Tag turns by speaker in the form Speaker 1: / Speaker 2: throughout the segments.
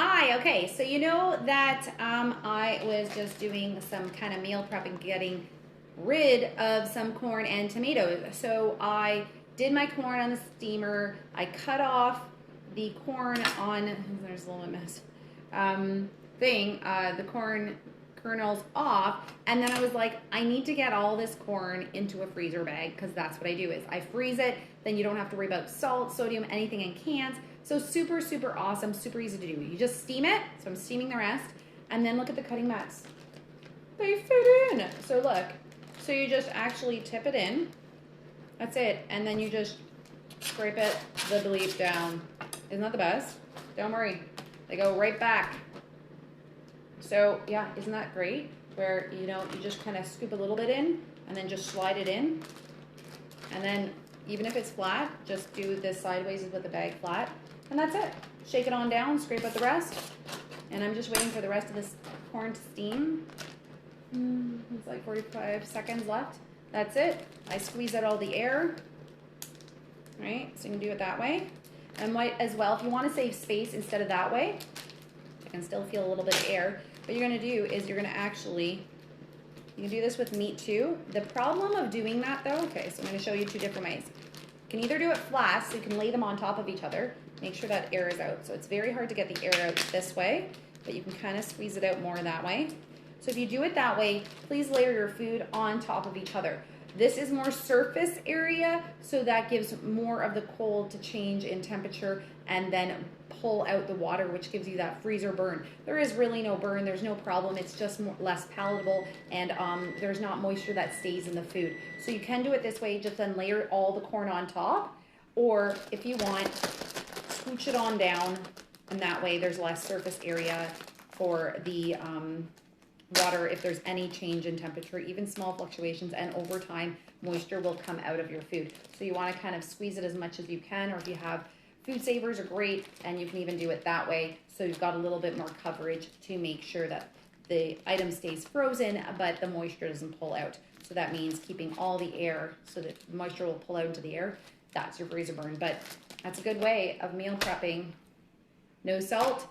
Speaker 1: Hi, okay, so you know that I was just doing some kind of meal prep and getting rid of some corn and tomatoes. So I did my corn on the steamer. I cut off the corn on, there's a little mess, the corn kernels off, and then I was like, I need to get all this corn into a freezer bag because that's what I do is I freeze it, then you don't have to worry about salt, sodium, anything in cans. So super, super awesome, super easy to do. You just steam it, so I'm steaming the rest, and then look at the cutting mats. They fit in. So look, so you just actually tip it in, that's it, and then you just scrape it the bleep down. Isn't that the best? Don't worry, they go right back. So yeah, isn't that great? Where, you know, you just kind of scoop a little bit in and then just slide it in. And then even if it's flat, just do this sideways with the bag flat. And that's it. Shake it on down, scrape out the rest. And I'm just waiting for the rest of this corn to steam. It's like 45 seconds left. That's it. I squeeze out all the air. Right, so you can do it that way. And might as well, if you want to save space instead of that way, I can still feel a little bit of air. What you're going to do is you're going to actually, you can do this with meat too. The problem of doing that though, okay, so I'm going to show you two different ways. You can either do it flat, so you can lay them on top of each other. Make sure that air is out. So it's very hard to get the air out this way, but you can kind of squeeze it out more that way. So if you do it that way, please layer your food on top of each other. This is more surface area, so that gives more of the cold to change in temperature and then pull out the water, which gives you that freezer burn. There is really no burn, there's no problem, it's just less palatable, and there's not moisture that stays in the food. So you can do it this way, just then layer all the corn on top, or if you want, scooch it on down, and that way there's less surface area for the water if there's any change in temperature, even small fluctuations, and over time moisture will come out of your food. So you want to kind of squeeze it as much as you can, or if you have food savers are great, and you can even do it that way, so you've got a little bit more coverage to make sure that the item stays frozen but the moisture doesn't pull out. So that means keeping all the air so that moisture will pull out into the air. That's your freezer burn. But that's a good way of meal prepping. No salt,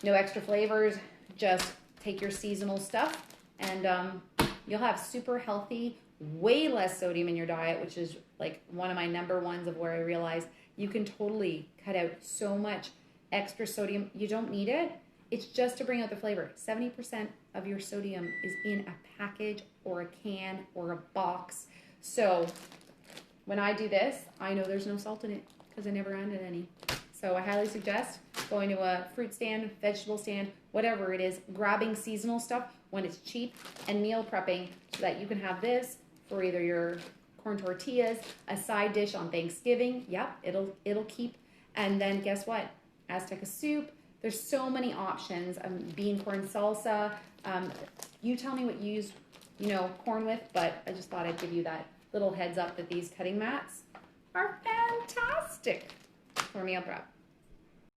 Speaker 1: no extra flavors, just take your seasonal stuff, and you'll have super healthy, way less sodium in your diet, which is like one of my number ones of where I realized you can totally cut out so much extra sodium. You don't need it. It's just to bring out the flavor. 70% of your sodium is in a package or a can or a box. So when I do this, I know there's no salt in it because I never added any. So I highly suggest going to a fruit stand, vegetable stand, whatever it is, grabbing seasonal stuff when it's cheap, and meal prepping so that you can have this for either your corn tortillas, a side dish on Thanksgiving. Yep, it'll keep. And then guess what? Azteca soup. There's so many options. Bean corn salsa. You tell me what you use, corn with, but I just thought I'd give you that little heads up that these cutting mats are fantastic for meal prep.